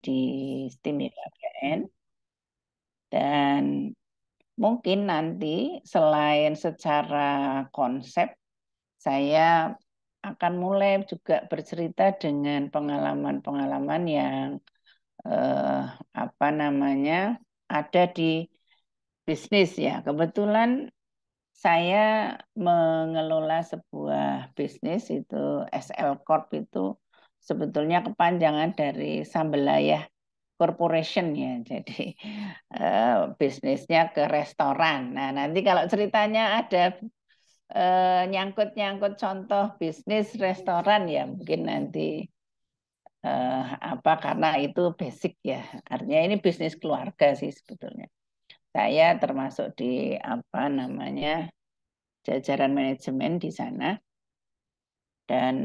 di STIM YKBN. Dan mungkin nanti selain secara konsep, saya akan mulai juga bercerita dengan pengalaman-pengalaman yang ada di bisnis ya. Kebetulan saya mengelola sebuah bisnis itu SL Corp itu sebetulnya kepanjangan dari Sambelayah Corporation ya. Jadi bisnisnya ke restoran. Nah, nanti kalau ceritanya ada nyangkut-nyangkut contoh bisnis restoran ya mungkin nanti karena itu basic ya. Artinya ini bisnis keluarga sih sebetulnya. Saya termasuk di jajaran manajemen di sana dan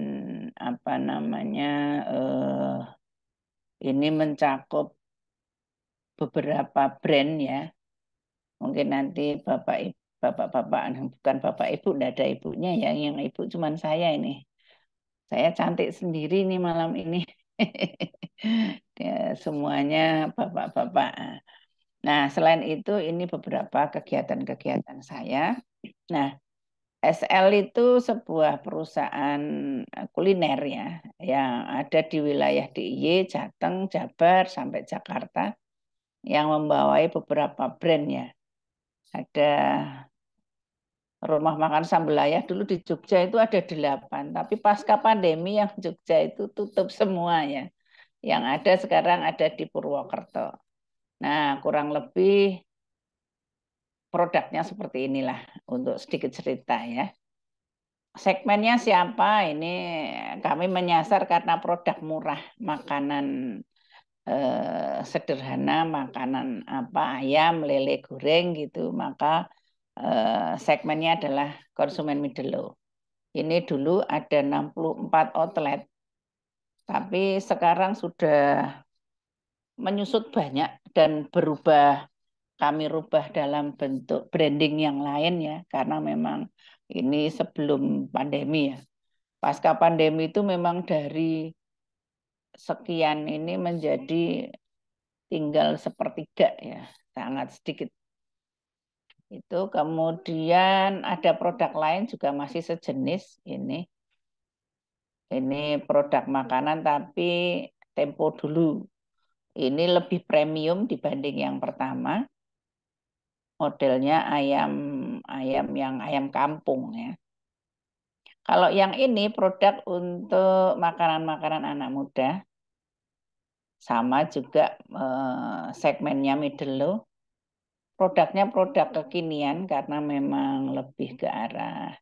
ini mencakup beberapa brand ya. Mungkin nanti bapak-bapak bukan bapak ibu, enggak ada ibunya ya, yang ibu cuman saya ini. Saya cantik sendiri nih malam ini. Ya, semuanya bapak-bapak. Nah, selain itu ini beberapa kegiatan-kegiatan saya. Nah, SL itu sebuah perusahaan kuliner ya, yang ada di wilayah DIY, Jateng, Jabar, sampai Jakarta, yang membawai beberapa brand ya. Ada rumah makan Sambelayah dulu di Jogja itu ada 8, tapi pasca pandemi yang Jogja itu tutup semua ya. Yang ada sekarang ada di Purwokerto. Nah, kurang lebih produknya seperti inilah untuk sedikit cerita ya. Segmennya siapa? Ini kami menyasar karena produk murah, makanan sederhana, makanan ayam, lele goreng gitu. Maka segmennya adalah konsumen middle low. Ini dulu ada 64 outlet, tapi sekarang sudah menyusut banyak dan kami rubah dalam bentuk branding yang lain ya, karena memang ini sebelum pandemi ya. Pasca pandemi itu memang dari sekian ini menjadi tinggal sepertiga ya, sangat sedikit. Itu kemudian ada produk lain juga masih sejenis ini. Ini produk makanan tapi tempo dulu. Ini lebih premium dibanding yang pertama. Modelnya ayam yang ayam kampung ya. Kalau yang ini produk untuk makanan-makanan anak muda. Sama juga segmennya middle low. Produknya produk kekinian karena memang lebih ke arah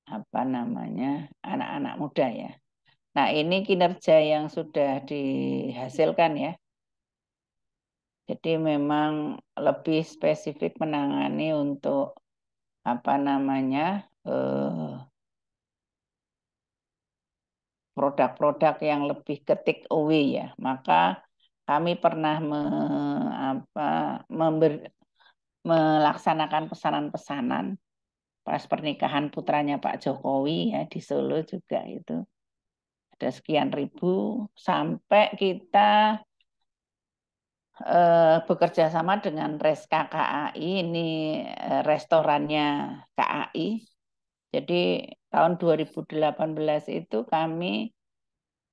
anak-anak muda ya. Nah, ini kinerja yang sudah dihasilkan ya. Jadi memang lebih spesifik menangani untuk produk-produk yang lebih ke take away ya. Maka kami pernah melaksanakan pesanan-pesanan pas pernikahan putranya Pak Jokowi ya di Solo juga itu. Ada sekian ribu sampai kita bekerja sama dengan Reska KAI, ini restorannya KAI. Jadi tahun 2018 itu kami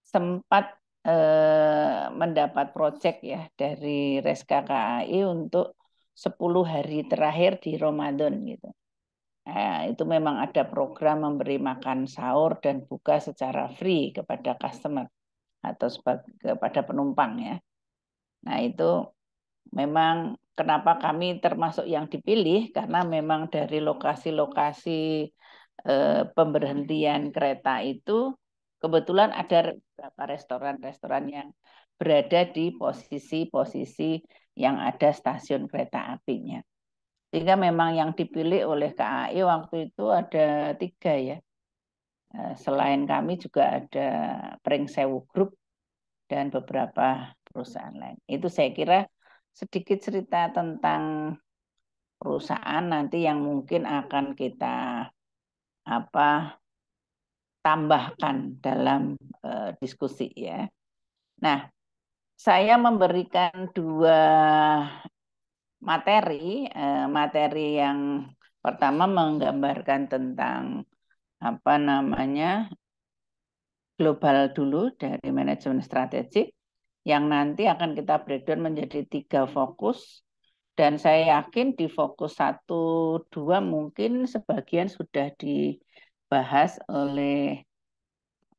sempat mendapat proyek ya dari Reska KAI untuk 10 hari terakhir di Ramadan gitu. Nah, itu memang ada program memberi makan sahur dan buka secara free kepada customer atau kepada penumpang ya. Nah, itu memang kenapa kami termasuk yang dipilih karena memang dari lokasi-lokasi pemberhentian kereta itu kebetulan ada beberapa restoran-restoran yang berada di posisi-posisi yang ada stasiun kereta apinya. Sehingga memang yang dipilih oleh KAI waktu itu ada 3 ya. Selain kami juga ada Pringsewu Group dan beberapa perusahaan lain. Itu saya kira sedikit cerita tentang perusahaan nanti yang mungkin akan kita tambahkan dalam diskusi ya. Nah, saya memberikan dua materi yang pertama menggambarkan tentang apa namanya global dulu dari manajemen strategik yang nanti akan kita breakdown menjadi 3 fokus dan saya yakin di fokus 1, 2 mungkin sebagian sudah dibahas oleh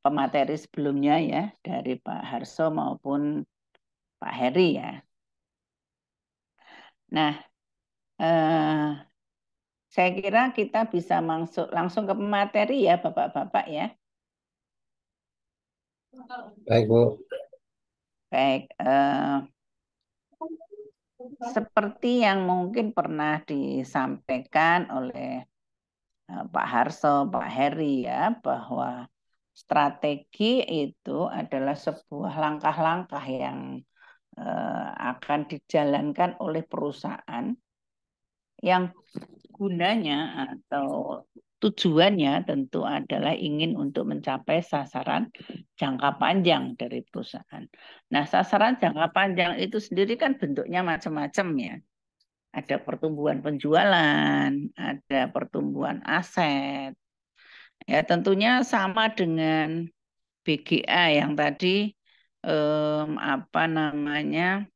pemateri sebelumnya ya dari Pak Harso maupun Pak Heri ya. Nah, saya kira kita bisa langsung ke pemateri ya Bapak-Bapak ya. Baik, Bu. Baik, seperti yang mungkin pernah disampaikan oleh Pak Harso, Pak Heri ya, bahwa strategi itu adalah sebuah langkah-langkah yang akan dijalankan oleh perusahaan yang gunanya atau tujuannya tentu adalah ingin untuk mencapai sasaran jangka panjang dari perusahaan. Nah, sasaran jangka panjang itu sendiri kan bentuknya macam-macam ya. Ada pertumbuhan penjualan, ada pertumbuhan aset. Ya, tentunya sama dengan BGA yang tadi apa namanya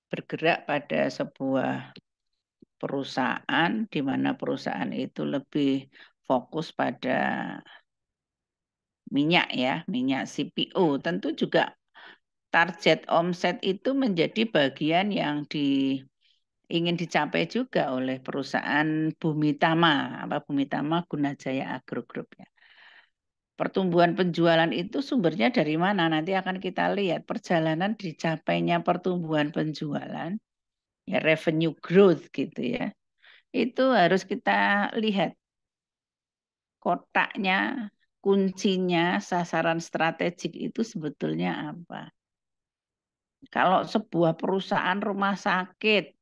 bergerak pada sebuah perusahaan di mana perusahaan itu lebih fokus pada minyak ya, minyak CPO. Tentu juga target omset itu menjadi bagian yang ingin dicapai juga oleh perusahaan Bumi Tama, Bumi Tama Gunajaya Agro Group ya. Pertumbuhan penjualan itu sumbernya dari mana? Nanti akan kita lihat perjalanan dicapainya pertumbuhan penjualan, ya revenue growth gitu ya. Itu harus kita lihat kotaknya, kuncinya, sasaran strategik itu sebetulnya apa. Kalau sebuah perusahaan rumah sakit,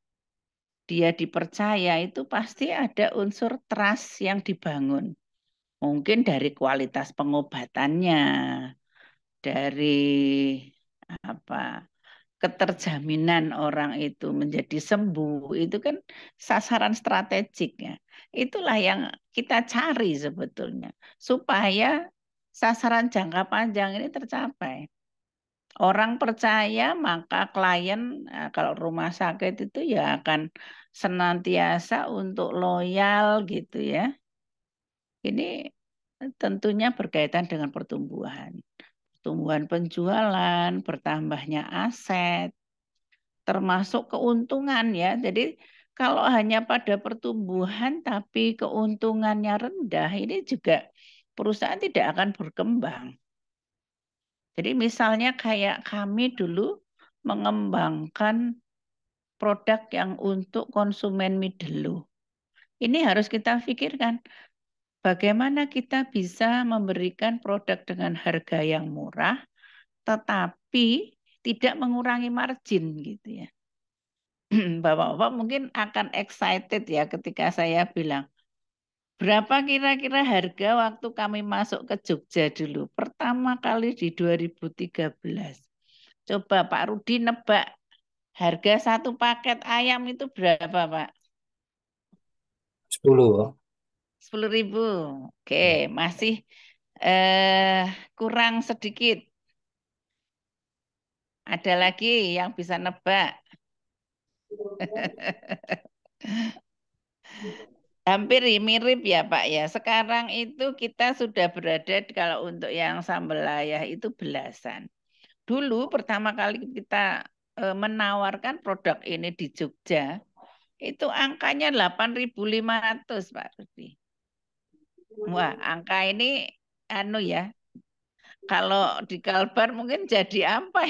dia dipercaya itu pasti ada unsur trust yang dibangun. Mungkin dari kualitas pengobatannya, dari apa keterjaminan orang itu menjadi sembuh, itu kan sasaran strategik ya. Itulah yang kita cari sebetulnya, supaya sasaran jangka panjang ini tercapai. Orang percaya, maka klien, kalau rumah sakit itu ya akan senantiasa untuk loyal gitu ya. Ini tentunya berkaitan dengan pertumbuhan. Pertumbuhan penjualan, bertambahnya aset, termasuk keuntungan ya. Jadi kalau hanya pada pertumbuhan tapi keuntungannya rendah, ini juga perusahaan tidak akan berkembang. Jadi misalnya kayak kami dulu mengembangkan produk yang untuk konsumen middle low. Ini harus kita pikirkan bagaimana kita bisa memberikan produk dengan harga yang murah tetapi tidak mengurangi margin gitu ya. Bapak-bapak mungkin akan excited ya ketika saya bilang, berapa kira-kira harga waktu kami masuk ke Jogja dulu? Pertama kali di 2013. Coba Pak Rudi nebak, harga satu paket ayam itu berapa Pak? 10. 10.000. Oke, masih eh, kurang sedikit. Ada lagi yang bisa nebak. Hampir mirip ya Pak ya. Sekarang itu kita sudah berada kalau untuk yang sambal layah itu belasan. Dulu pertama kali kita menawarkan produk ini di Jogja, itu angkanya 8.500 Pak Rudi. Wah, angka ini anu ya, kalau di Kalbar mungkin jadi apa?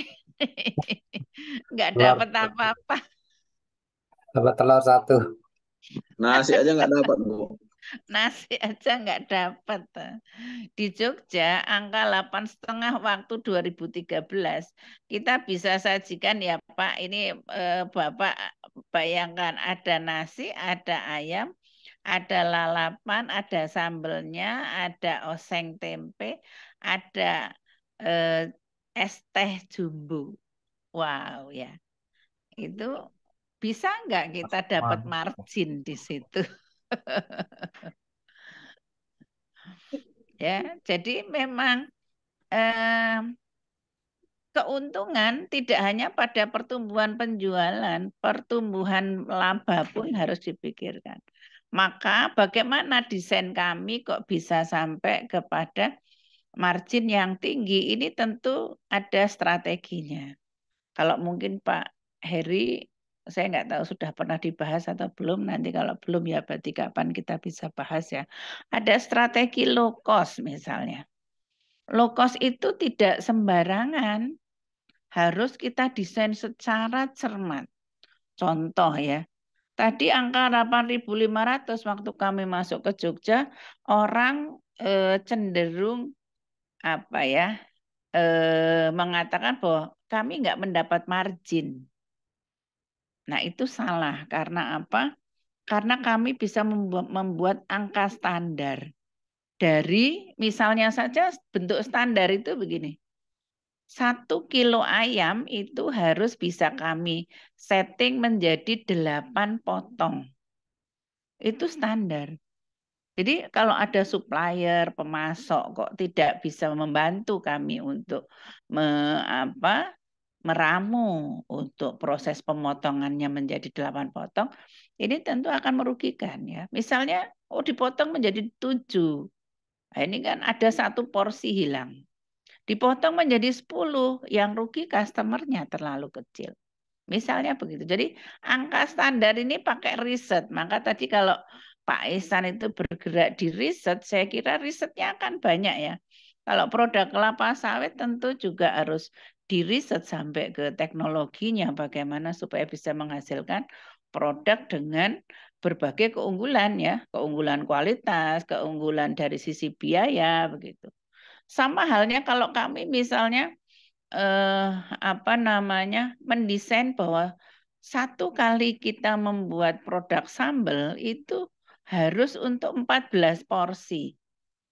Nggak Telur, dapat apa-apa. dapat telur satu. Nasi aja nggak dapat, Bu. Nasi aja nggak dapat. Di Jogja angka 8,5 waktu 2013 kita bisa sajikan ya Pak. Ini Bapak bayangkan ada nasi, ada ayam, ada lalapan, ada sambelnya, ada oseng tempe, ada es teh jumbo. Wow ya, itu bisa nggak kita dapat Wah, margin di situ? Ya, jadi memang eh, keuntungan tidak hanya pada pertumbuhan penjualan, pertumbuhan laba pun harus dipikirkan. Maka bagaimana desain kami kok bisa sampai kepada margin yang tinggi? Ini tentu ada strateginya. Kalau mungkin Pak Heri, saya nggak tahu sudah pernah dibahas atau belum. Nanti kalau belum ya berarti kapan kita bisa bahas ya. Ada strategi low cost misalnya. Low cost itu tidak sembarangan, harus kita desain secara cermat. Contoh ya, tadi angka 8.500 waktu kami masuk ke Jogja, orang cenderung apa ya, mengatakan bahwa kami nggak mendapat margin. Nah itu salah, karena apa? Karena kami bisa membuat angka standar. Dari misalnya saja bentuk standar itu begini. 1 kilo ayam itu harus bisa kami setting menjadi 8 potong. Itu standar. Jadi kalau ada supplier, pemasok kok tidak bisa membantu kami untuk meramu untuk proses pemotongannya menjadi 8 potong, ini tentu akan merugikan ya. Misalnya, dipotong menjadi 7. Nah, ini kan ada 1 porsi hilang. Dipotong menjadi 10, yang rugi customernya terlalu kecil. Misalnya begitu. Jadi angka standar ini pakai riset. Maka tadi kalau Pak Ihsan itu bergerak di riset, saya kira risetnya akan banyak ya. Kalau produk kelapa sawit tentu juga harus diriset sampai ke teknologinya, bagaimana supaya bisa menghasilkan produk dengan berbagai keunggulan ya, keunggulan kualitas, keunggulan dari sisi biaya begitu. Sama halnya kalau kami misalnya mendesain bahwa 1 kali kita membuat produk sambal itu harus untuk 14 porsi.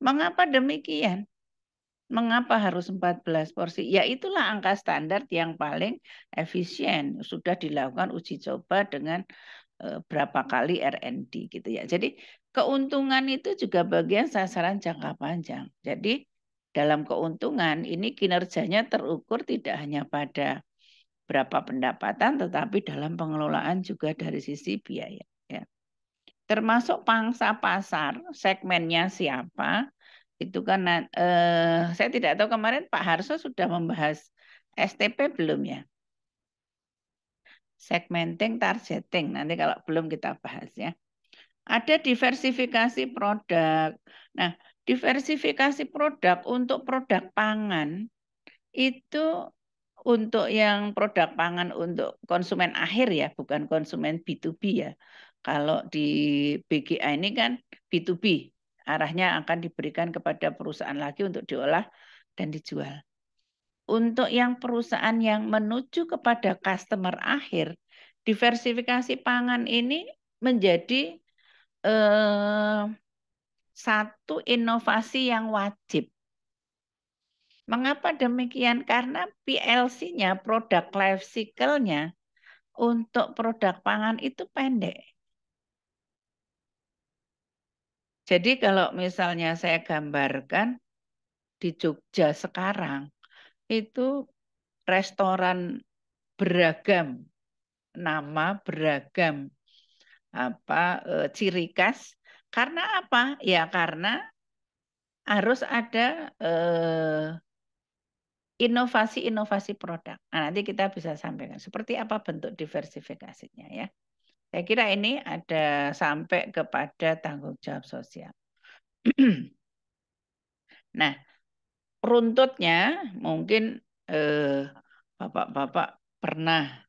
Mengapa demikian? Mengapa harus 14 porsi? Ya itulah angka standar yang paling efisien. Sudah dilakukan uji coba dengan berapa kali R&D gitu ya. Jadi keuntungan itu juga bagian sasaran jangka panjang. Jadi dalam keuntungan ini kinerjanya terukur tidak hanya pada berapa pendapatan, tetapi dalam pengelolaan juga dari sisi biaya. Ya. Termasuk pangsa pasar, segmennya siapa, itu kan saya tidak tahu kemarin Pak Harso sudah membahas STP belum ya? Segmenting, targeting, nanti kalau belum kita bahas ya. Ada diversifikasi produk. Nah, diversifikasi produk untuk produk pangan itu untuk yang produk pangan untuk konsumen akhir ya, bukan konsumen B2B ya. Kalau di BGA ini kan B2B, arahnya akan diberikan kepada perusahaan lagi untuk diolah dan dijual. Untuk yang perusahaan yang menuju kepada customer akhir, diversifikasi pangan ini menjadi satu inovasi yang wajib. Mengapa demikian? Karena PLC-nya, produk life cycle-nya, untuk produk pangan itu pendek. Jadi kalau misalnya saya gambarkan di Jogja sekarang, itu restoran beragam, nama beragam, ciri khas. Karena apa? Ya karena harus ada inovasi-inovasi produk. Nah, nanti kita bisa sampaikan seperti apa bentuk diversifikasinya ya. Saya kira ini ada sampai kepada tanggung jawab sosial. Nah, runtutnya mungkin Bapak-bapak pernah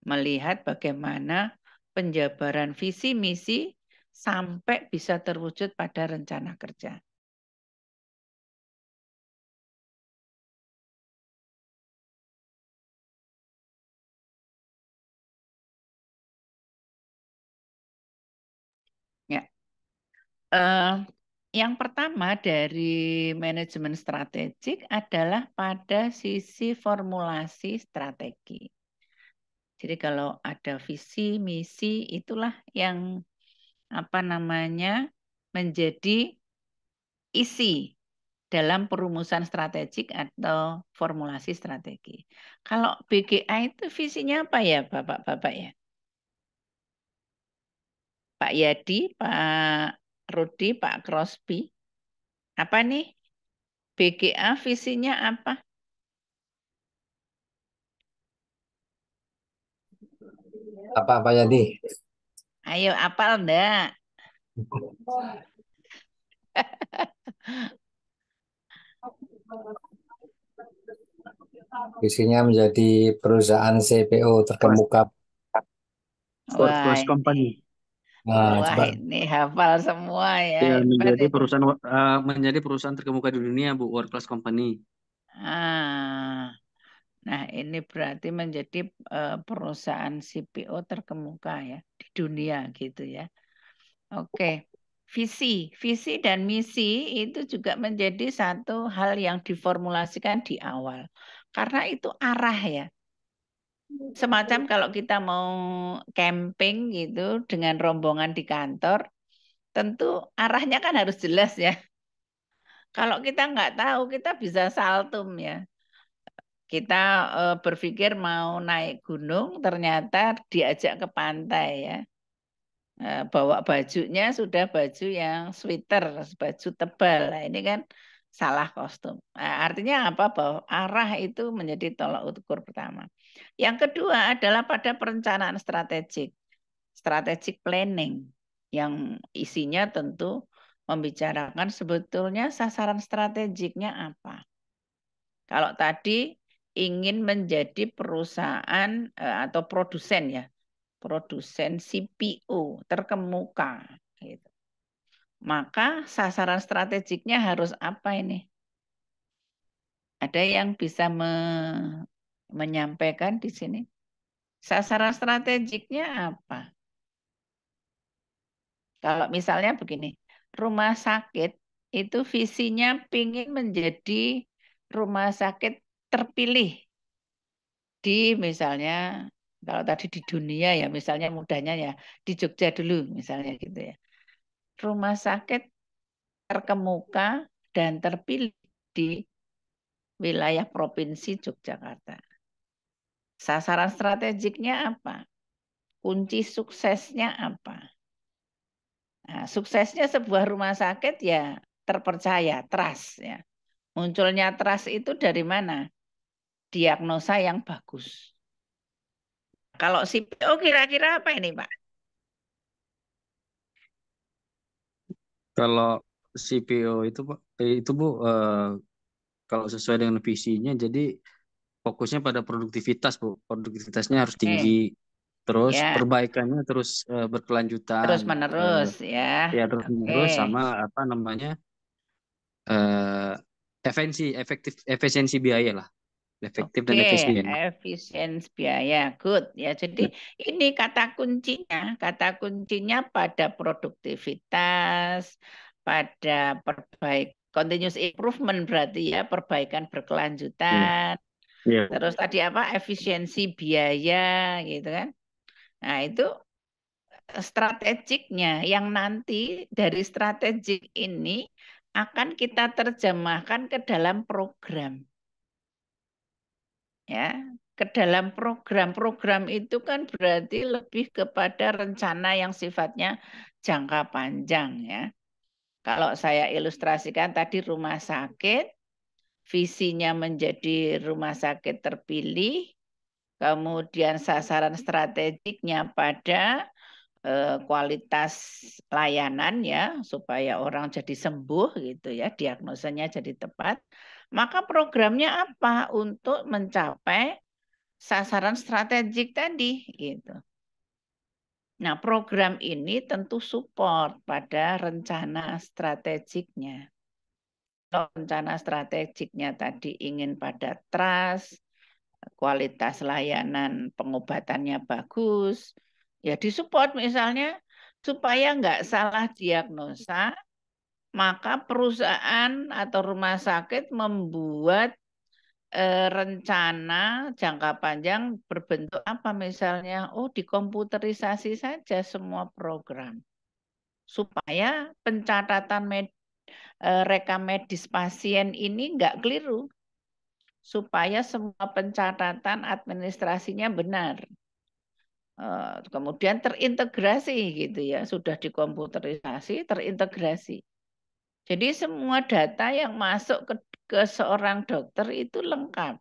melihat bagaimana penjabaran visi misi sampai bisa terwujud pada rencana kerja. Ya. Yang pertama dari manajemen strategik adalah pada sisi formulasi strategi. Jadi kalau ada visi, misi, itulah yang menjadi isi dalam perumusan strategik atau formulasi strategi. Kalau BGA itu visinya apa ya Bapak-Bapak ya? Pak Yadi, Pak Rudi, Pak Crosby. Apa nih? BGA visinya apa? Apa jadi? Ayo apal enggak? Visinya menjadi perusahaan CPO terkemuka. World Wah Class ini, Company. Nah, wah coba ini hafal semua ya. Ya, Hebat itu. menjadi perusahaan terkemuka di dunia, Bu, World Class Company. Ah, nah ini berarti menjadi perusahaan CPO terkemuka ya di dunia gitu ya. Oke. Visi dan misi itu juga menjadi satu hal yang diformulasikan di awal. Karena itu arah ya. Semacam kalau kita mau camping gitu dengan rombongan di kantor, tentu arahnya kan harus jelas ya. Kalau kita nggak tahu, kita bisa saltum ya. Kita berpikir mau naik gunung, ternyata diajak ke pantai ya. Bawa bajunya sudah baju yang sweater, baju tebal. Nah, ini kan salah kostum. Nah, artinya apa? Bahwa arah itu menjadi tolak ukur pertama. Yang kedua adalah pada perencanaan strategik, strategic planning, yang isinya tentu membicarakan sebetulnya sasaran strategiknya apa. Kalau tadi ingin menjadi perusahaan atau produsen ya, produsen CPO terkemuka gitu. Maka sasaran strategiknya harus apa ini? Ada yang bisa menyampaikan di sini? Sasaran strategiknya apa? Kalau misalnya begini, rumah sakit itu visinya ingin menjadi rumah sakit terpilih di misalnya kalau tadi di dunia ya misalnya mudahnya ya di Jogja dulu misalnya gitu ya. Rumah sakit terkemuka dan terpilih di wilayah Provinsi Yogyakarta. Sasaran strategiknya apa? Kunci suksesnya apa? Nah, suksesnya sebuah rumah sakit ya terpercaya, trust ya. Munculnya trust itu dari mana? Diagnosa yang bagus. Kalau CPO kira-kira apa ini, Pak? Kalau CPO itu, Pak, itu Bu, kalau sesuai dengan visinya, jadi fokusnya pada produktivitas, Bu. Produktivitasnya harus tinggi, Oke, terus ya, perbaikannya terus berkelanjutan, terus menerus ya. ya terus Oke. menerus sama apa namanya eh efisiensi biaya lah, efektif dan Oke, efisien. efisiensi biaya, good ya. Jadi ini kata kuncinya pada produktivitas, pada continuous improvement berarti ya, perbaikan Iya. berkelanjutan. Iya. Terus tadi apa? Efisiensi biaya gitu kan. Nah, itu strategiknya yang nanti dari strategik ini akan kita terjemahkan ke dalam program. Ya, ke dalam program itu kan berarti lebih kepada rencana yang sifatnya jangka panjang ya. Kalau saya ilustrasikan tadi rumah sakit, visinya menjadi rumah sakit terpilih, kemudian sasaran strategiknya pada kualitas layanan ya supaya orang jadi sembuh gitu ya, diagnosanya jadi tepat. Maka programnya apa untuk mencapai sasaran strategik tadi gitu. Nah, program ini tentu support pada rencana strategiknya. Kalau rencana strategiknya tadi ingin pada trust, kualitas layanan pengobatannya bagus, ya disupport misalnya supaya nggak salah diagnosa maka perusahaan atau rumah sakit membuat rencana jangka panjang berbentuk apa misalnya, oh dikomputerisasi saja semua program supaya pencatatan rekam medis pasien ini nggak keliru, supaya semua pencatatan administrasinya benar. Kemudian terintegrasi gitu ya, sudah dikomputerisasi, terintegrasi. Jadi semua data yang masuk ke seorang dokter itu lengkap.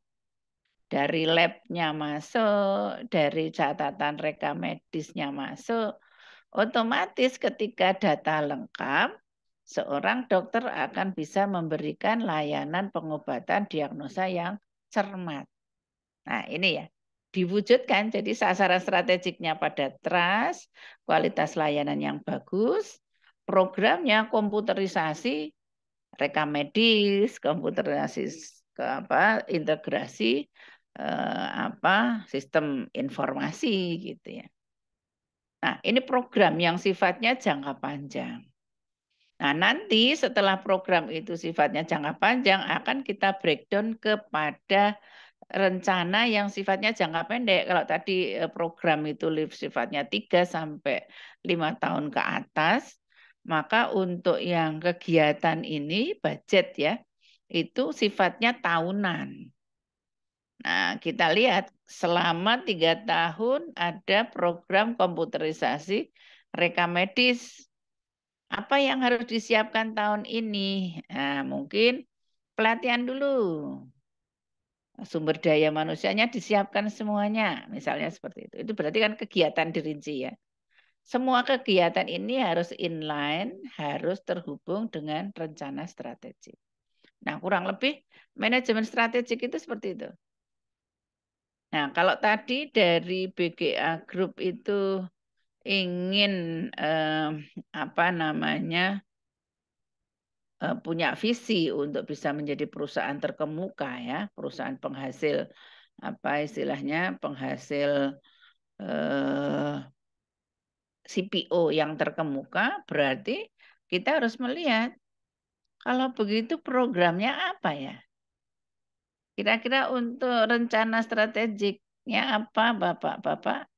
Dari labnya masuk, dari catatan rekam medisnya masuk. Otomatis ketika data lengkap, seorang dokter akan bisa memberikan layanan pengobatan diagnosa yang cermat. Nah ini ya, diwujudkan. Jadi sasaran strategiknya pada trust, kualitas layanan yang bagus, programnya komputerisasi, rekam medis, komputerisasi ke integrasi sistem informasi gitu ya. Nah, ini program yang sifatnya jangka panjang. Nah, nanti setelah program itu sifatnya jangka panjang akan kita breakdown kepada rencana yang sifatnya jangka pendek. Kalau tadi program itu sifatnya 3 sampai 5 tahun ke atas, maka untuk yang kegiatan ini budget ya, itu sifatnya tahunan. Nah, kita lihat selama 3 tahun ada program komputerisasi rekam medis. Apa yang harus disiapkan tahun ini? Nah, mungkin pelatihan dulu. Sumber daya manusianya disiapkan semuanya, misalnya seperti itu. Itu berarti kan kegiatan dirinci ya. Semua kegiatan ini harus inline, harus terhubung dengan rencana strategik. Nah, kurang lebih manajemen strategik itu seperti itu. Nah, kalau tadi dari BGA Group itu ingin punya visi untuk bisa menjadi perusahaan terkemuka ya, perusahaan penghasil istilahnya penghasil CPO yang terkemuka, berarti kita harus melihat kalau begitu programnya apa ya? Kira-kira untuk rencana strategiknya apa Bapak-Bapak?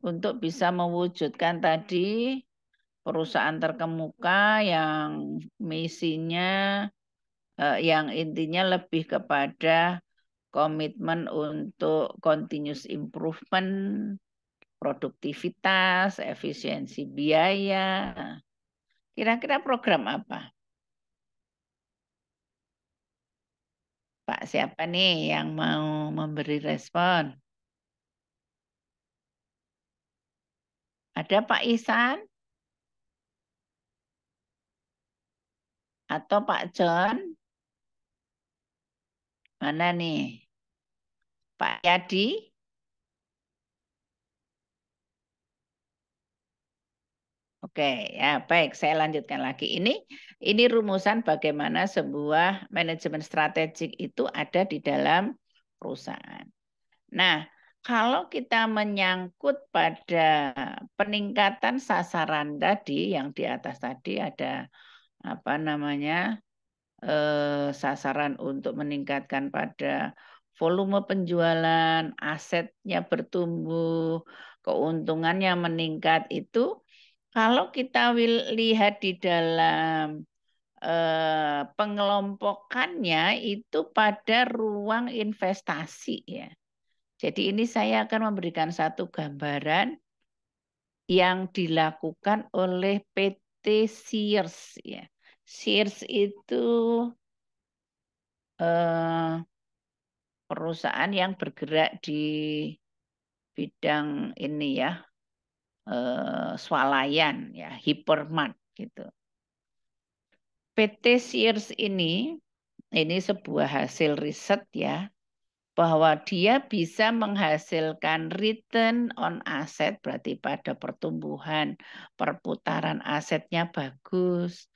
Untuk bisa mewujudkan tadi perusahaan terkemuka yang misinya yang intinya lebih kepada komitmen untuk continuous improvement, produktivitas, efisiensi biaya. Kira-kira program apa? Pak siapa nih yang mau memberi respon? Ada Pak Isan atau Pak John? Mana nih? Pak Yadi? Oke, ya baik. Saya lanjutkan lagi. Ini rumusan bagaimana sebuah manajemen strategik itu ada di dalam perusahaan. Nah, kalau kita menyangkut pada peningkatan sasaran tadi yang di atas tadi ada sasaran untuk meningkatkan pada volume penjualan, asetnya bertumbuh, keuntungannya meningkat itu kalau kita lihat di dalam pengelompokannya itu pada ruang investasi ya. Jadi ini saya akan memberikan satu gambaran yang dilakukan oleh PT Sears ya. Sears itu perusahaan yang bergerak di bidang ini ya, swalayan ya, hypermart gitu. PT Sears ini sebuah hasil riset ya, bahwa dia bisa menghasilkan return on asset, berarti pada pertumbuhan perputaran asetnya bagus,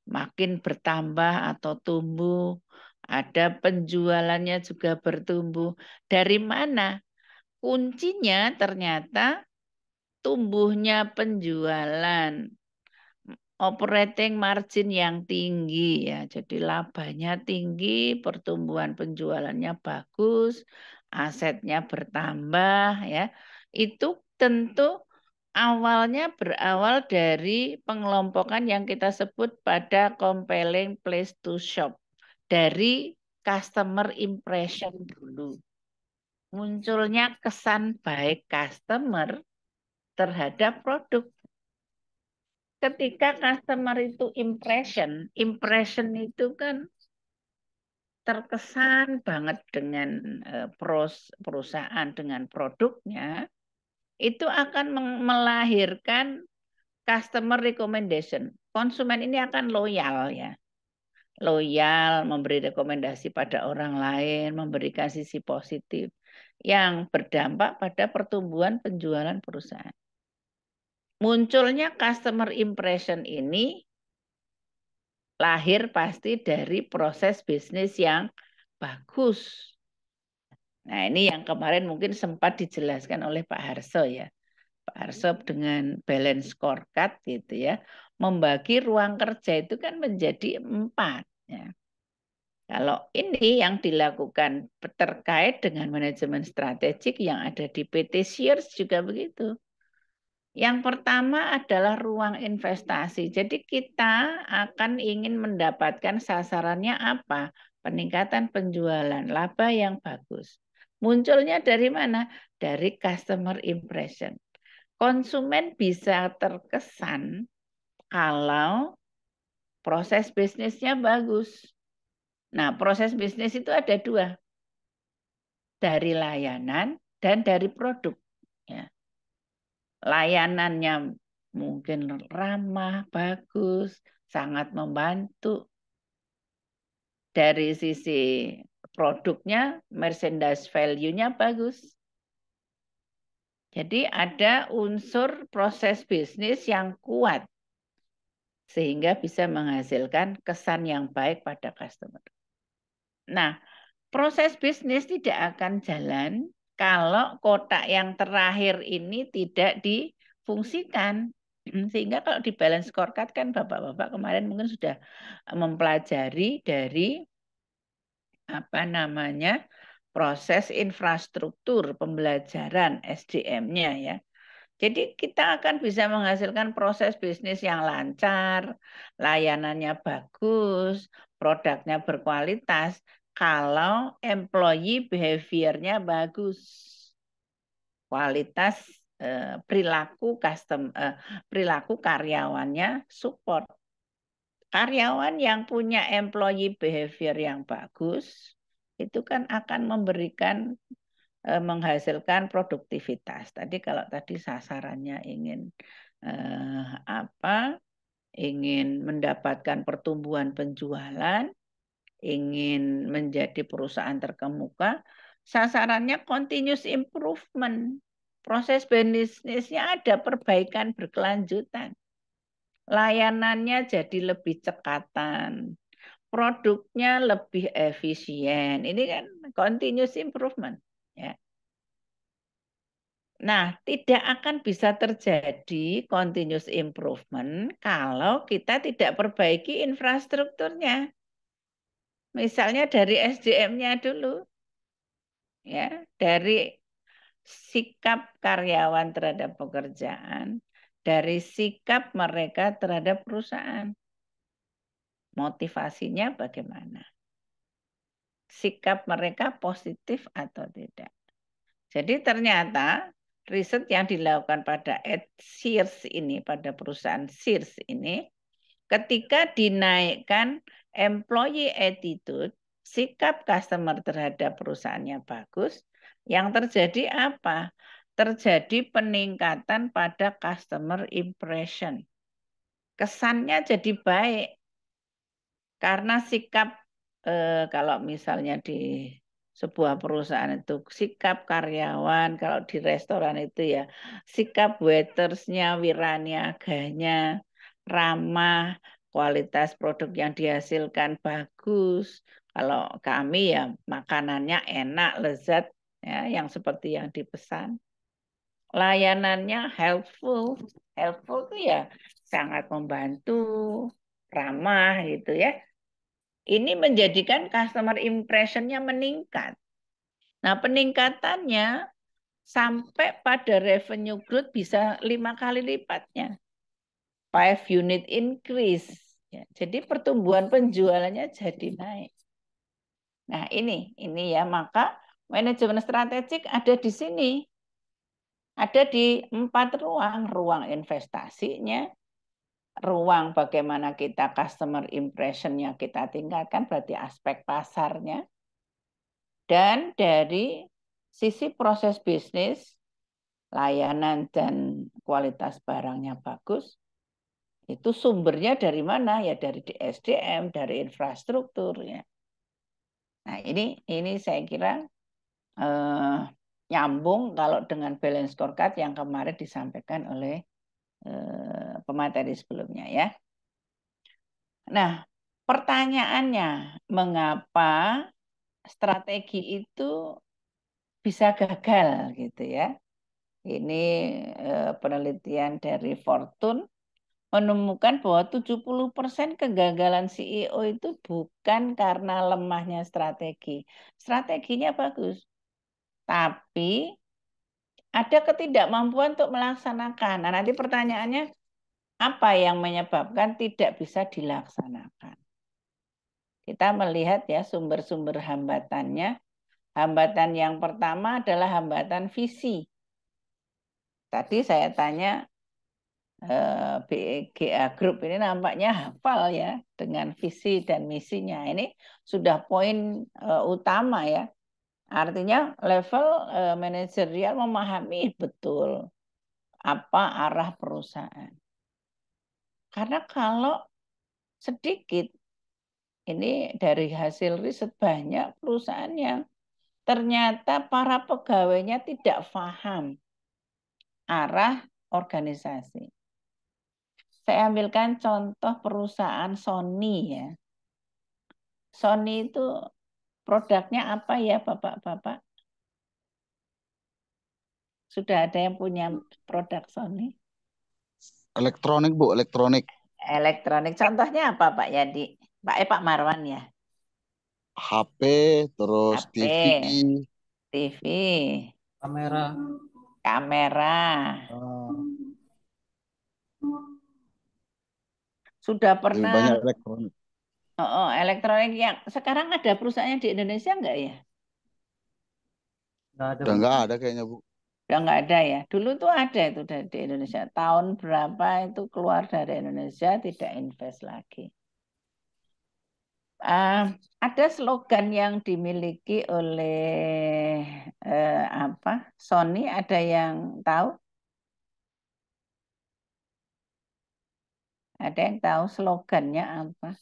makin bertambah atau tumbuh, ada penjualannya juga bertumbuh. Dari mana? Kuncinya ternyata tumbuhnya penjualan operating margin yang tinggi ya. Jadi labanya tinggi, pertumbuhan penjualannya bagus, asetnya bertambah ya. Itu tentu awalnya berawal dari pengelompokan yang kita sebut pada compelling place to shop. Dari customer impression dulu. Munculnya kesan baik customer terhadap produk. Ketika customer itu impression itu kan terkesan banget dengan perusahaan, dengan produknya, itu akan melahirkan customer recommendation. Konsumen ini akan loyal ya. Loyal, memberi rekomendasi pada orang lain, memberikan sisi positif yang berdampak pada pertumbuhan penjualan perusahaan. Munculnya customer impression ini lahir pasti dari proses bisnis yang bagus. Nah, ini yang kemarin mungkin sempat dijelaskan oleh Pak Harso ya. Pak Harso dengan balance scorecard gitu ya, membagi ruang kerja itu kan menjadi 4 ya. Kalau ini yang dilakukan terkait dengan manajemen strategik yang ada di PT Sears juga begitu. Yang pertama adalah ruang investasi. Jadi kita akan ingin mendapatkan sasarannya apa? Peningkatan penjualan, laba yang bagus. Munculnya dari mana? Dari customer impression. Konsumen bisa terkesan kalau proses bisnisnya bagus. Nah, proses bisnis itu ada 2. Dari layanan dan dari produk. Ya. Layanannya mungkin ramah, bagus, sangat membantu. Dari sisi produknya, merchandise value-nya bagus. Jadi ada unsur proses bisnis yang kuat. Sehingga bisa menghasilkan kesan yang baik pada customer. Nah, proses bisnis tidak akan jalan kalau kotak yang terakhir ini tidak difungsikan. Sehingga kalau di balance scorecard kan Bapak-bapak kemarin mungkin sudah mempelajari dari apa namanya proses infrastruktur pembelajaran SDM-nya ya. Jadi kita akan bisa menghasilkan proses bisnis yang lancar, layanannya bagus, produknya berkualitas, kalau employee behavior-nya bagus. Kualitas perilaku karyawannya support. Karyawan yang punya employee behavior yang bagus, itu kan akan memberikan menghasilkan produktivitas. Tadi kalau tadi sasarannya ingin ingin mendapatkan pertumbuhan penjualan, ingin menjadi perusahaan terkemuka, sasarannya continuous improvement. Proses bisnisnya ada perbaikan berkelanjutan. Layanannya jadi lebih cekatan. Produknya lebih efisien. Ini kan continuous improvement. Ya. Nah, tidak akan bisa terjadi continuous improvement kalau kita tidak perbaiki infrastrukturnya. Misalnya dari SDM-nya dulu. Ya, dari sikap karyawan terhadap pekerjaan, dari sikap mereka terhadap perusahaan. Motivasinya bagaimana? Sikap mereka positif atau tidak? Jadi ternyata riset yang dilakukan pada Sears ini, pada perusahaan Sears ini, ketika dinaikkan employee attitude, sikap customer terhadap perusahaannya bagus, yang terjadi apa? Terjadi peningkatan pada customer impression. Kesannya jadi baik. Karena sikap, kalau misalnya di sebuah perusahaan itu, sikap karyawan, kalau di restoran itu ya, sikap waitersnya, wiraniaganya, ramah, kualitas produk yang dihasilkan bagus. Kalau kami ya makanannya enak, lezat, ya, yang seperti yang dipesan. Layanannya helpful. Helpful itu ya sangat membantu, ramah gitu ya. Ini menjadikan customer impression-nya meningkat. Nah, peningkatannya sampai pada revenue growth bisa 5 kali lipatnya. 5 unit increase. Ya, jadi pertumbuhan penjualannya jadi naik. Nah, ini ya, maka manajemen strategik ada di sini. Ada di 4 ruang. Ruang investasinya, ruang bagaimana kita customer impression-nya kita tingkatkan, berarti aspek pasarnya. Dan dari sisi proses bisnis, layanan dan kualitas barangnya bagus, itu sumbernya dari mana? Ya dari SDM, dari infrastruktur ya. Nah, ini saya kira nyambung kalau dengan balance scorecard yang kemarin disampaikan oleh pemateri sebelumnya ya. Nah, pertanyaannya, mengapa strategi itu bisa gagal gitu ya? Ini penelitian dari Fortune menemukan bahwa 70% kegagalan CEO itu bukan karena lemahnya strategi. Strateginya bagus, tapi ada ketidakmampuan untuk melaksanakan. Nah, nanti pertanyaannya, apa yang menyebabkan tidak bisa dilaksanakan? Kita melihat ya sumber-sumber hambatannya. Hambatan yang pertama adalah hambatan visi. Tadi saya tanya BEGA Group ini nampaknya hafal ya dengan visi dan misinya. Ini sudah poin utama ya. Artinya level manajerial memahami betul apa arah perusahaan. Karena kalau sedikit, ini dari hasil riset banyak perusahaan yang ternyata para pegawainya tidak paham arah organisasi. Saya ambilkan contoh perusahaan Sony ya. Sony itu produknya apa ya Bapak-bapak? Sudah ada yang punya produk Sony? Elektronik, Bu, elektronik. Elektronik. Contohnya apa Pak Yadi? Pak Marwan ya. HP, terus HP, TV. TV, Kamera. kamera. eh, Sudah banyak pernah elektronik. elektronik yang sekarang ada perusahaannya di Indonesia enggak ya? Nggak ada, Udah Bu. nggak ada kayaknya, Bu. Udah enggak ada ya. Dulu tuh ada itu di Indonesia. Tahun berapa itu keluar dari Indonesia tidak invest lagi. Ada slogan yang dimiliki oleh Sony, ada yang tahu? Ada yang tahu slogannya apa?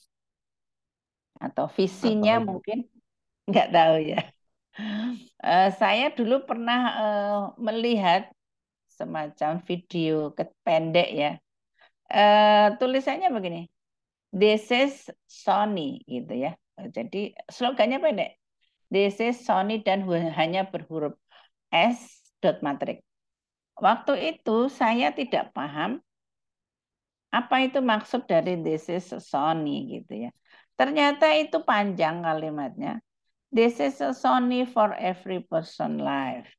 Atau Nggak visinya tahu, Bu. mungkin? Nggak tahu ya. Saya dulu pernah melihat semacam video pendek ya. Tulisannya begini, This is Sony gitu ya. Jadi slogannya pendek. This is Sony dan hanya berhuruf S dot matrik. Waktu itu saya tidak paham apa itu maksud dari this is Sony gitu ya. Ternyata itu panjang kalimatnya. This is a Sony for every person life.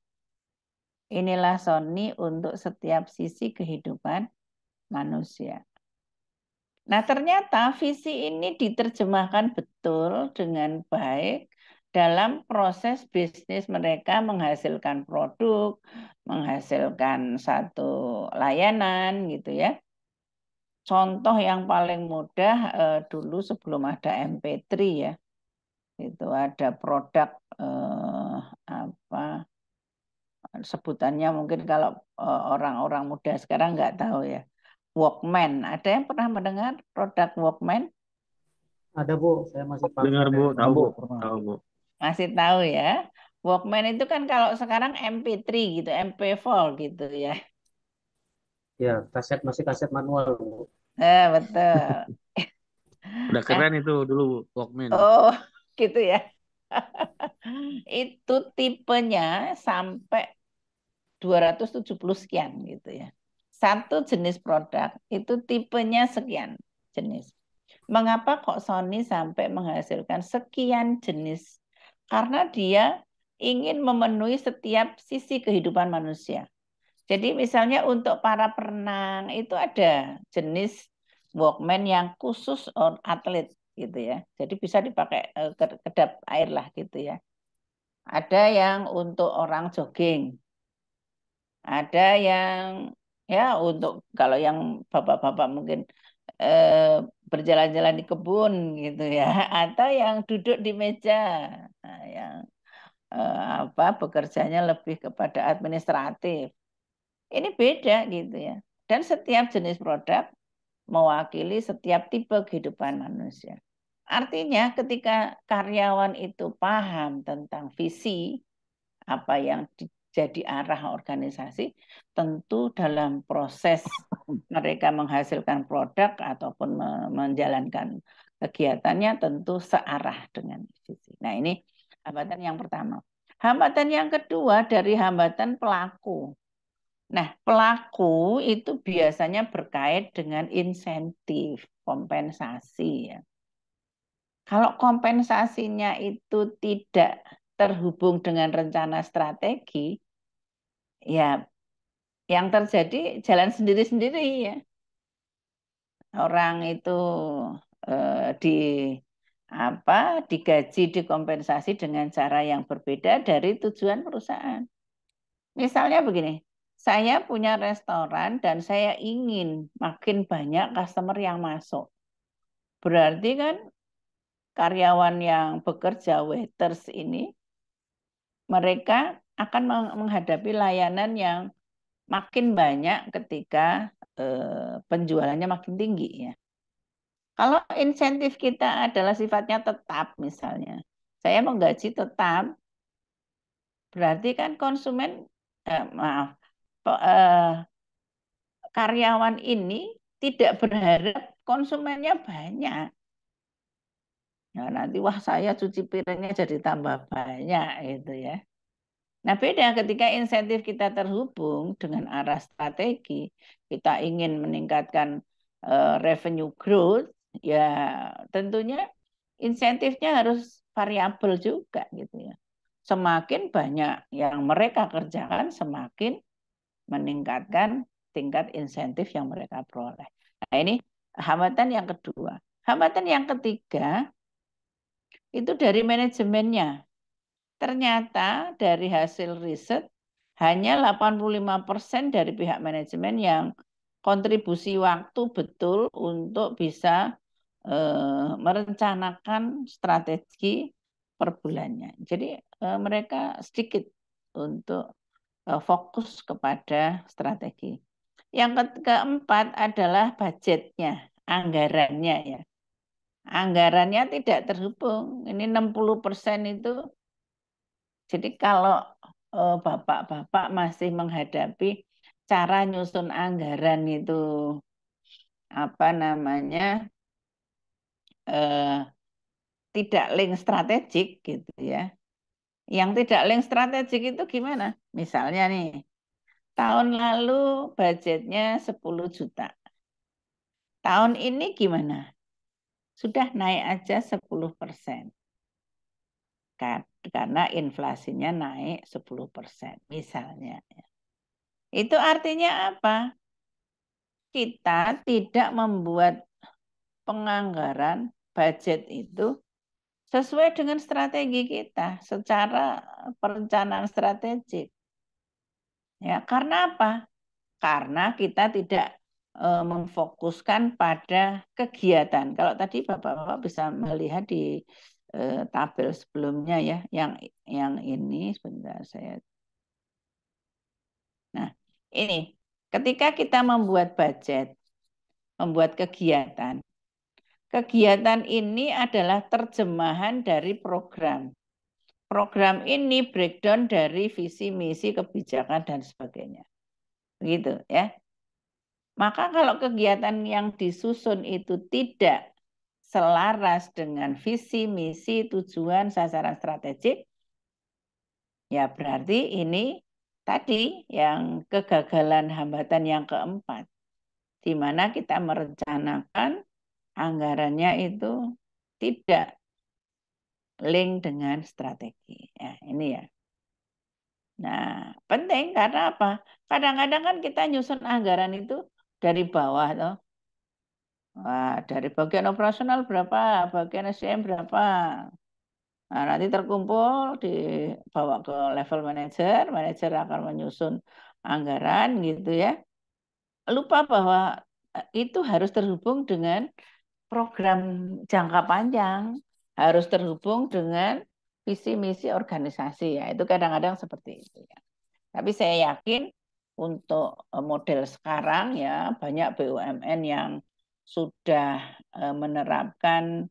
Inilah Sony untuk setiap sisi kehidupan manusia. Nah, ternyata visi ini diterjemahkan betul dengan baik dalam proses bisnis mereka menghasilkan produk, menghasilkan satu layanan gitu ya. Contoh yang paling mudah dulu sebelum ada MP3 ya. Itu ada produk apa sebutannya mungkin kalau orang-orang muda sekarang nggak tahu ya. Walkman. Ada yang pernah mendengar produk Walkman? Ada, Bu. Saya masih Dengar pakai. Bu, Pernah, tahu Bu, Bu, pernah. tahu Bu. Masih tahu ya. Walkman itu kan kalau sekarang MP3 gitu, MP4 gitu ya. Ya, masih kaset manual, Bu. Betul. Udah Nah, keren itu dulu Bu, Walkman. oh gitu ya. Itu tipenya sampai 270 sekian gitu ya. satu jenis produk itu tipenya sekian jenis. Mengapa kok Sony sampai menghasilkan sekian jenis? Karena dia ingin memenuhi setiap sisi kehidupan manusia. Jadi misalnya untuk para perenang itu ada jenis Walkman yang khusus atlet gitu ya. Jadi bisa dipakai kedap air lah gitu ya. Ada yang untuk orang jogging. Ada yang ya untuk kalau yang bapak-bapak mungkin berjalan-jalan di kebun gitu ya, atau yang duduk di meja, nah, yang bekerjanya lebih kepada administratif. Ini beda gitu ya. Dan setiap jenis produk mewakili setiap tipe kehidupan manusia. Artinya ketika karyawan itu paham tentang visi apa yang jadi arah organisasi, tentu dalam proses mereka menghasilkan produk ataupun menjalankan kegiatannya tentu searah dengan visi. Nah, ini hambatan yang pertama. Hambatan yang kedua dari hambatan pelaku. Nah, pelaku itu biasanya berkait dengan insentif, kompensasi ya. Kalau kompensasinya itu tidak terhubung dengan rencana strategi, ya yang terjadi jalan sendiri-sendiri ya. Orang itu digaji, dikompensasi dengan cara yang berbeda dari tujuan perusahaan. Misalnya begini, saya punya restoran dan saya ingin makin banyak customer yang masuk. Berarti kan karyawan yang bekerja waiters ini, mereka akan menghadapi layanan yang makin banyak ketika penjualannya makin tinggi ya. Kalau insentif kita adalah sifatnya tetap misalnya, saya menggaji tetap, berarti kan konsumen, karyawan ini tidak berharap konsumennya banyak. Nah, nanti wah saya cuci piringnya jadi tambah banyak itu ya. Nah, beda ketika insentif kita terhubung dengan arah strategi, kita ingin meningkatkan revenue growth, ya tentunya insentifnya harus variabel juga gitu ya. Semakin banyak yang mereka kerjakan, semakin meningkatkan tingkat insentif yang mereka peroleh. Nah, ini hambatan yang kedua. Hambatan yang ketiga itu dari manajemennya. Ternyata dari hasil riset hanya 85% dari pihak manajemen yang kontribusi waktu betul untuk bisa merencanakan strategi per bulannya. Jadi mereka sedikit untuk fokus kepada strategi. Yang keempat adalah budgetnya, anggarannya ya. Anggarannya tidak terhubung. Ini 60% itu. Jadi kalau bapak-bapak masih menghadapi cara nyusun anggaran itu tidak link strategik gitu ya. Yang tidak link strategik itu gimana? Misalnya nih, tahun lalu budgetnya 10 juta. Tahun ini gimana? Sudah naik aja 10%. Karena inflasinya naik 10% misalnya. Itu artinya apa? Kita tidak membuat penganggaran budget itu sesuai dengan strategi kita secara perencanaan strategik. Ya, karena apa? Karena kita tidak memfokuskan pada kegiatan. Kalau tadi Bapak-bapak bisa melihat di tabel sebelumnya ya, yang ini sebentar saya. Nah, ini ketika kita membuat budget, membuat kegiatan. Kegiatan ini adalah terjemahan dari program. Program ini breakdown dari visi, misi, kebijakan dan sebagainya. Begitu ya. Maka kalau kegiatan yang disusun itu tidak selaras dengan visi, misi, tujuan, sasaran strategik, ya berarti ini tadi yang kegagalan hambatan yang keempat, di mana kita merencanakan anggarannya itu tidak link dengan strategi. Ya, ini ya. Nah, penting karena apa? Kadang-kadang kan kita nyusun anggaran itu dari bawah toh. Wah, dari bagian operasional berapa, bagian SDM berapa. Nah, nanti terkumpul dibawa ke level manajer, manajer akan menyusun anggaran gitu ya. Lupa bahwa itu harus terhubung dengan program jangka panjang, harus terhubung dengan visi misi organisasi ya. Itu kadang-kadang seperti itu ya. Tapi saya yakin untuk model sekarang ya banyak BUMN yang sudah menerapkan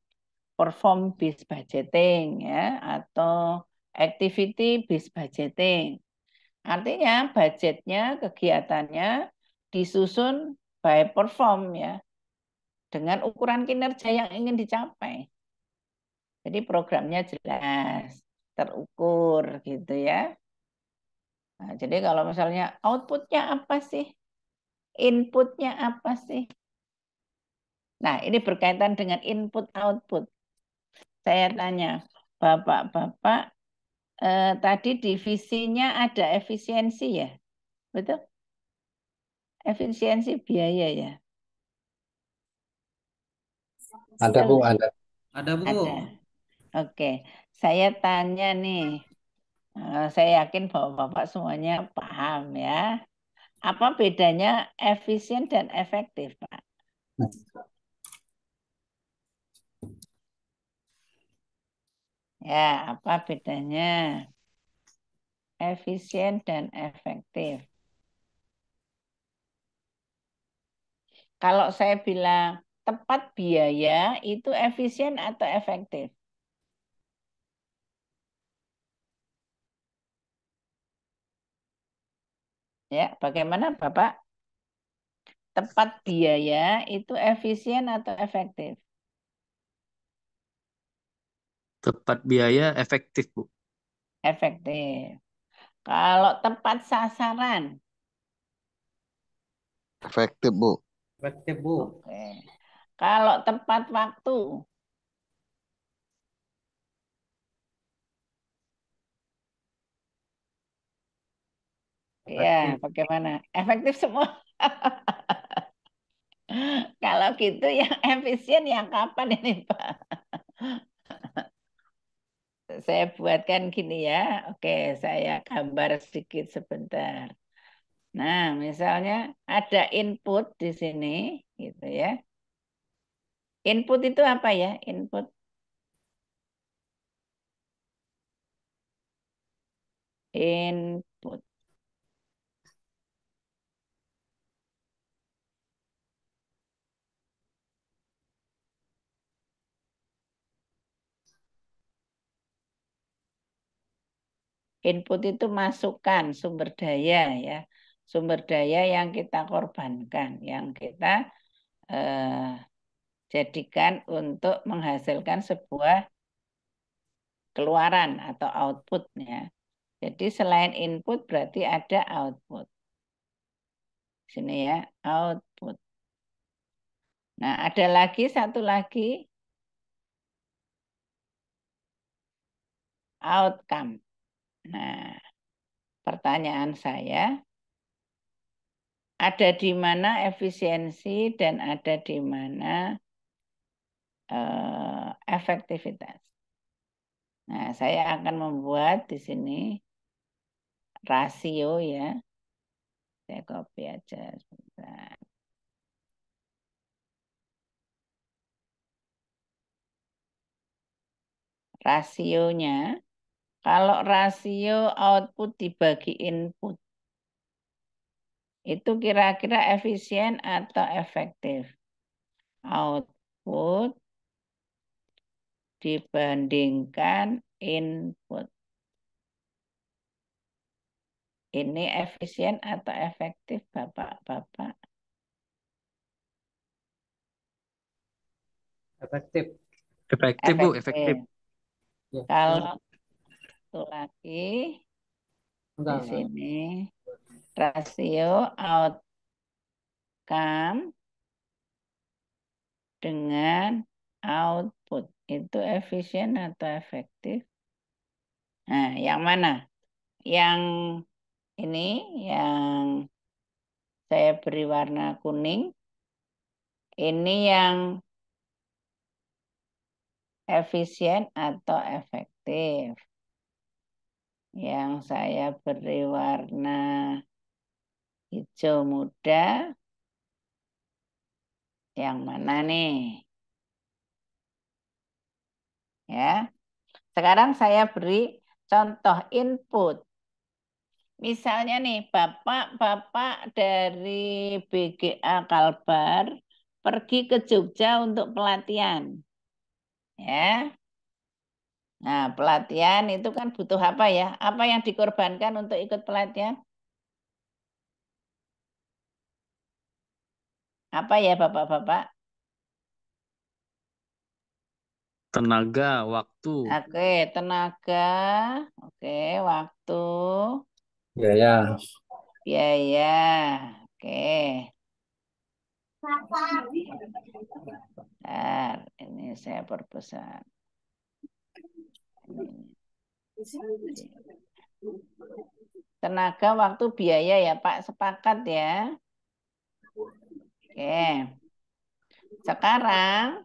perform based budgeting ya atau activity based budgeting. Artinya budgetnya, kegiatannya disusun by perform ya dengan ukuran kinerja yang ingin dicapai. Jadi programnya jelas, terukur gitu ya. Nah, jadi kalau misalnya outputnya apa sih? Inputnya apa sih? Nah, ini berkaitan dengan input-output. Saya tanya, Bapak-Bapak, tadi divisinya ada efisiensi ya? Betul? Efisiensi biaya ya? Ada Bu, Betul? ada. Ada, Bu. Ada. Oke, saya tanya nih, saya yakin bahwa Bapak semuanya paham ya. Apa bedanya efisien dan efektif, Pak? Ya, apa bedanya efisien dan efektif? Kalau saya bilang tepat biaya itu efisien atau efektif? Ya, bagaimana Bapak? Tepat biaya itu efisien atau efektif? Tepat biaya efektif, Bu. Efektif. Kalau tepat sasaran, Efektif, Bu. Efektif, Bu. oke. Kalau tepat waktu, ya Efektif. bagaimana? Efektif semua. Kalau gitu yang efisien yang kapan ini Pak? Saya buatkan gini ya. Oke, saya gambar sedikit sebentar. Nah, misalnya ada input di sini, gitu ya. Input itu apa ya? Input. Input. Input itu masukan sumber daya ya. Sumber daya yang kita korbankan, yang kita jadikan untuk menghasilkan sebuah keluaran atau outputnya. Jadi selain input berarti ada output. Sini ya, output. Nah, ada lagi satu lagi outcome. Nah, pertanyaan saya, ada di mana efisiensi dan ada di mana efektivitas. Nah, saya akan membuat di sini rasio ya. Saya copy aja sebentar. Rasionya, kalau rasio output dibagi input, itu kira-kira efisien atau efektif? Output dibandingkan input. Ini efisien atau efektif, Bapak-Bapak? Efektif. Efektif, Bu, efektif. Efektif. Ya. Kalau itu lagi, di sini rasio outcome dengan output itu efisien atau efektif? Nah, yang mana? Yang ini yang saya beri warna kuning. Ini yang efisien atau efektif. Yang saya beri warna hijau muda. Yang mana nih? Ya. Sekarang saya beri contoh input. Misalnya nih, Bapak dari BGA Kalbar pergi ke Jogja untuk pelatihan. Ya. Nah, pelatihan itu kan butuh apa ya? Apa yang dikorbankan untuk ikut pelatihan? Apa ya, Bapak-bapak? Tenaga, waktu, Oke, tenaga. Oke, waktu, Biaya. biaya. Oke. Bentar, ini saya perbesar. Ini. Tenaga, waktu, biaya ya Pak, sepakat ya. Oke. Sekarang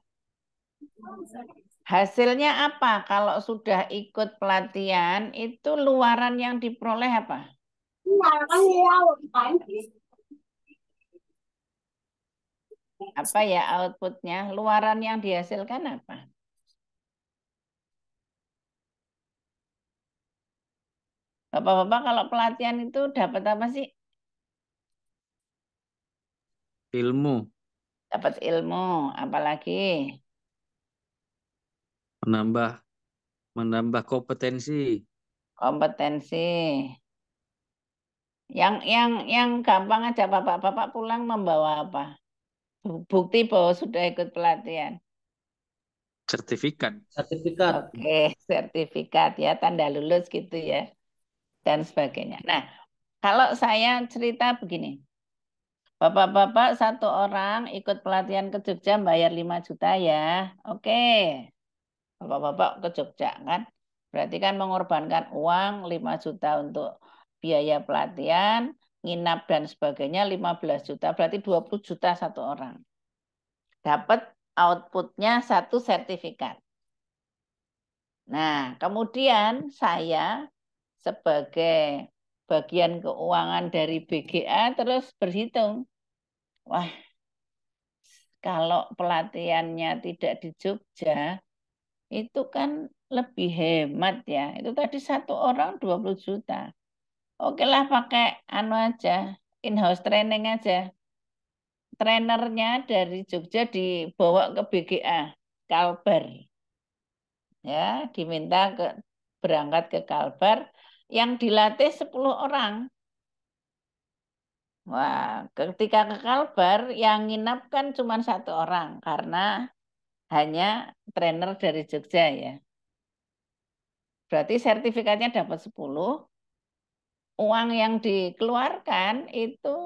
hasilnya apa? Kalau sudah ikut pelatihan, itu luaran yang diperoleh apa? Apa ya outputnya? Luaran yang dihasilkan apa? Bapak-bapak kalau pelatihan itu dapat apa sih? ilmu, Dapat ilmu, apalagi menambah kompetensi, kompetensi. Yang gampang aja bapak-bapak pulang membawa apa? Bukti bahwa sudah ikut pelatihan. sertifikat. Sertifikat. Oke, sertifikat ya, tanda lulus gitu ya, dan sebagainya. Nah, kalau saya cerita begini, bapak-bapak satu orang ikut pelatihan ke Jogja bayar 5 juta ya. Oke, bapak-bapak ke Jogja kan. Berarti kan mengorbankan uang 5 juta untuk biaya pelatihan, nginap dan sebagainya 15 juta, berarti 20 juta satu orang. Dapat outputnya satu sertifikat. Nah, kemudian saya sebagai bagian keuangan dari BGA terus berhitung. Wah, kalau pelatihannya tidak di Jogja, itu kan lebih hemat ya. Itu tadi satu orang 20 juta. Oke lah pakai anu aja, in-house training aja. Trainernya dari Jogja dibawa ke BGA, Kalbar. Ya, diminta berangkat ke Kalbar yang dilatih 10 orang. Wah, ketika ke Kalbar yang nginap kan cuma satu orang karena hanya trainer dari Jogja ya. Berarti sertifikatnya dapat 10, uang yang dikeluarkan itu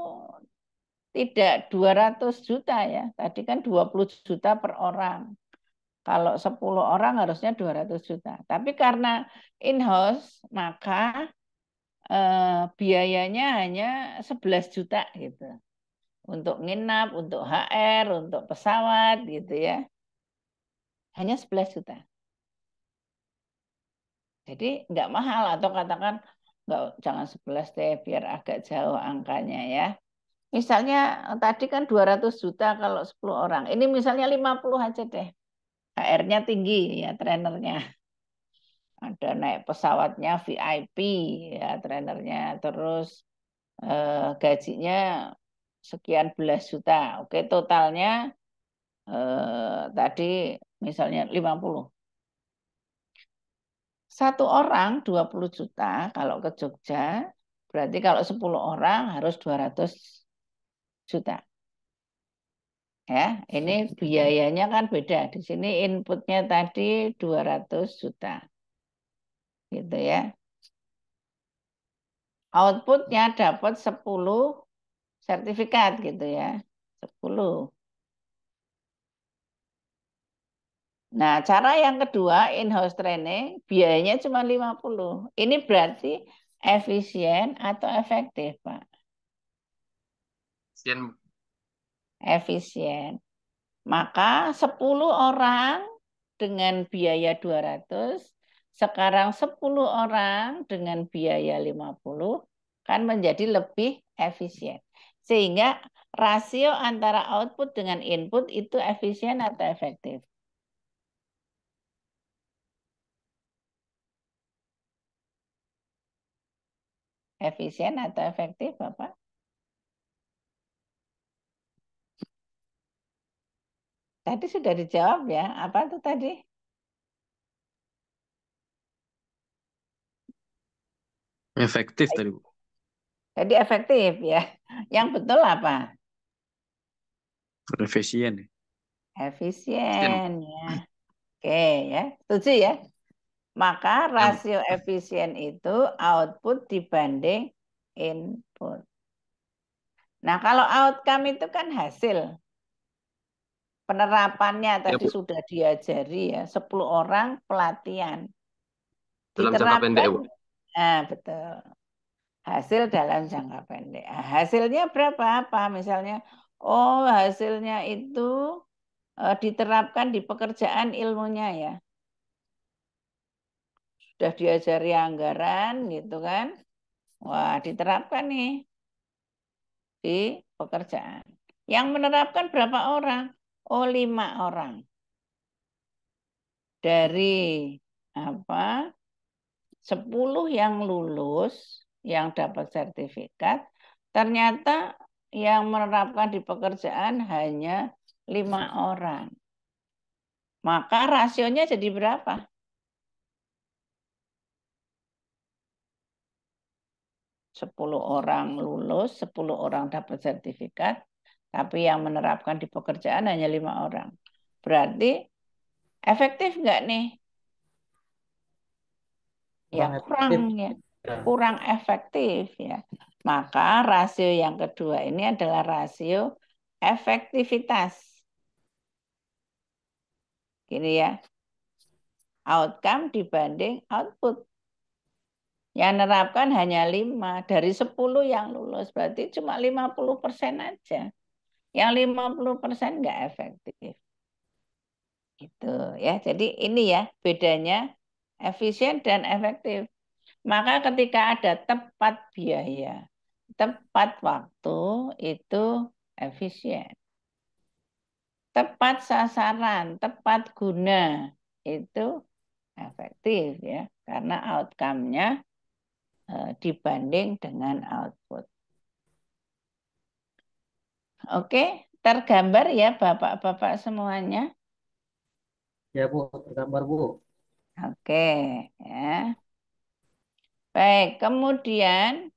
tidak 200 juta ya. Tadi kan 20 juta per orang. Kalau 10 orang harusnya 200 juta. Tapi karena in-house, maka biayanya hanya 11 juta gitu. Untuk nginap, untuk HR, untuk pesawat gitu ya. Hanya 11 juta. Jadi nggak mahal atau katakan nggak, jangan 11 deh biar agak jauh angkanya ya. Misalnya tadi kan 200 juta kalau 10 orang. Ini misalnya 50 aja deh. HR-nya tinggi ya trainernya. Ada naik pesawatnya VIP ya trainernya. Terus gajinya sekian belas juta. Oke, totalnya tadi misalnya 50. Satu orang 20 juta kalau ke Jogja, berarti kalau 10 orang harus 200 juta. Ya, ini biayanya kan beda. Di sini inputnya tadi 200 juta. Gitu ya. outputnya dapat 10 sertifikat gitu ya. 10. Nah, cara yang kedua in-house training biayanya cuma 50. Ini berarti efisien atau efektif, Pak? Efisien. Maka 10 orang dengan biaya 200, sekarang 10 orang dengan biaya 50 kan menjadi lebih efisien. Sehingga rasio antara output dengan input itu efisien atau efektif? Efisien atau efektif, Bapak? Tadi sudah dijawab ya. Apa itu tadi? Efektif tadi, Bu. Jadi efektif ya. Yang betul apa? Efisien ya. Efisien ya. Oke ya. Setuju ya? Maka rasio efisien itu output dibanding input. Nah, kalau outcome itu kan hasil. Penerapannya Ya, tadi Bu. sudah diajari ya, 10 orang pelatihan. Dalam jangka pendek, Diterapkan, Bu. nah betul. Hasil dalam jangka pendek. Nah, hasilnya berapa? Apa? Misalnya, oh hasilnya itu diterapkan di pekerjaan ilmunya ya. Sudah diajari anggaran gitu kan. Wah, diterapkan nih di pekerjaan. Yang menerapkan berapa orang? Oh, 5 orang. Dari apa? 10 yang lulus, yang dapat sertifikat, ternyata yang menerapkan di pekerjaan hanya 5 orang. Maka rasionya jadi berapa? 10 orang lulus, 10 orang dapat sertifikat, tapi yang menerapkan di pekerjaan hanya 5 orang. Berarti efektif nggak nih? Ya kurang ya, kurang efektif ya. Maka rasio yang kedua ini adalah rasio efektivitas. Gini ya, outcome dibanding output. Yang menerapkan hanya 5 dari 10 yang lulus, berarti cuma 50% aja. Yang 50% nggak efektif. Gitu ya. Jadi ini ya bedanya efisien dan efektif. Maka ketika ada tepat biaya, tepat waktu itu efisien. Tepat sasaran, tepat guna itu efektif ya. Karena outcome-nya dibanding dengan output. Oke, tergambar ya Bapak-bapak semuanya. Ya Bu, tergambar Bu. Oke, ya. Baik, kemudian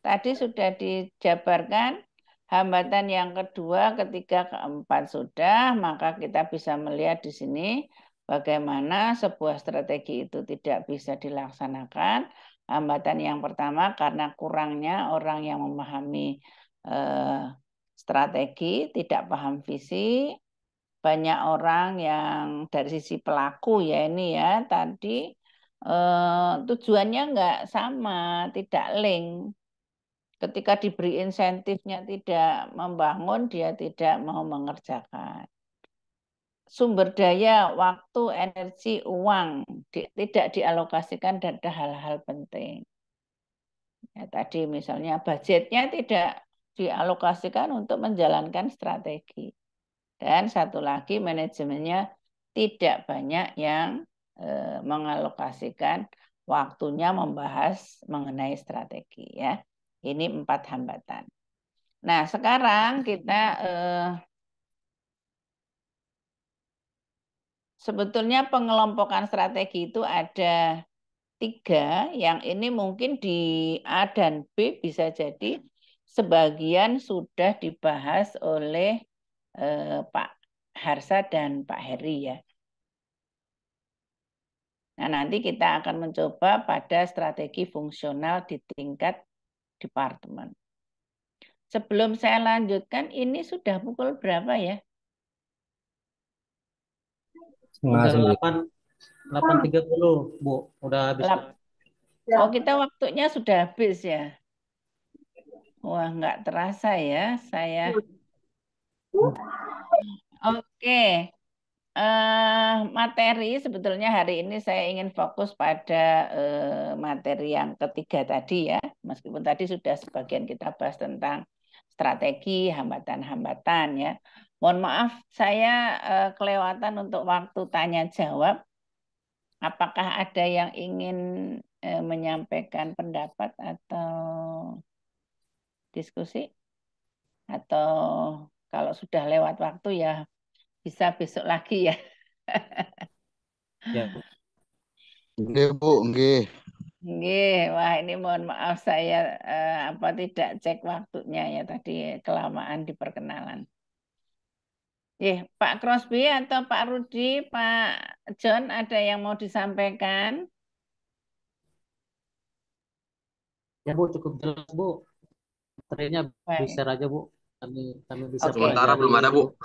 tadi sudah dijabarkan hambatan yang kedua, ketiga, keempat sudah, maka kita bisa melihat di sini bagaimana sebuah strategi itu tidak bisa dilaksanakan. Hambatan yang pertama karena kurangnya orang yang memahami strategi, tidak paham visi. Banyak orang yang dari sisi pelaku ya ini ya tadi tujuannya nggak sama, tidak link. Ketika diberi insentifnya tidak membangun, dia tidak mau mengerjakan. Sumber daya, waktu, energi, uang tidak dialokasikan pada hal-hal penting. Ya, tadi misalnya budgetnya tidak dialokasikan untuk menjalankan strategi. Dan satu lagi manajemennya tidak banyak yang mengalokasikan waktunya membahas mengenai strategi ya. Ini 4 hambatan. Nah, sekarang kita sebetulnya pengelompokan strategi itu ada 3, yang ini mungkin di A dan B bisa jadi sebagian sudah dibahas oleh Pak Harsa dan Pak Heri ya. Nah, nanti kita akan mencoba pada strategi fungsional di tingkat departemen. Sebelum saya lanjutkan, ini sudah pukul berapa ya? Setengah Udah 9. 8.30, Bu. Udah habis. Lap- Oh, kita waktunya sudah habis ya. Wah, nggak terasa ya saya. Oke. Materi sebetulnya hari ini saya ingin fokus pada materi yang ketiga tadi ya. Meskipun tadi sudah sebagian kita bahas tentang strategi, hambatan-hambatan ya. Mohon maaf saya kelewatan untuk waktu tanya jawab. Apakah ada yang ingin menyampaikan pendapat atau diskusi? Atau kalau sudah lewat waktu ya bisa besok lagi ya. Ya. Nggih, Bu, nggih. Nggih, wah ini mohon maaf saya tidak cek waktunya ya tadi kelamaan di perkenalan. Pak Crosby atau Pak Rudi, Pak John ada yang mau disampaikan? Ya, Bu, cukup jelas, Bu. Materinya Baik. di-share aja, Bu. Kami bisa Oke. Sementara belum ada, Bu.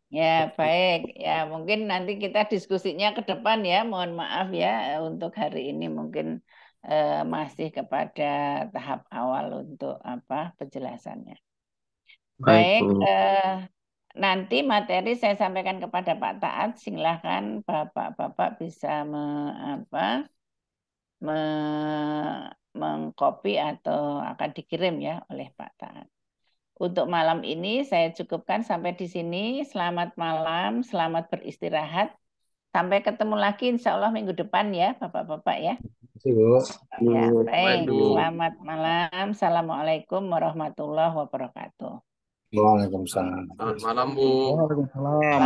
Ya, baik. Ya, mungkin nanti kita diskusinya ke depan ya. Mohon maaf ya untuk hari ini mungkin masih kepada tahap awal untuk penjelasannya. Baik, nanti materi saya sampaikan kepada Pak Taat. Silahkan Bapak-Bapak bisa mengcopy atau akan dikirim ya oleh Pak Taat. Untuk malam ini saya cukupkan sampai di sini. Selamat malam, selamat beristirahat. Sampai ketemu lagi insya Allah minggu depan ya Bapak-Bapak ya. Terima kasih, Bu. Ya, Baik, baik. Bu. Selamat malam. Assalamualaikum warahmatullahi wabarakatuh. Waalaikumsalam. Selamat malam, Bu. Waalaikumsalam.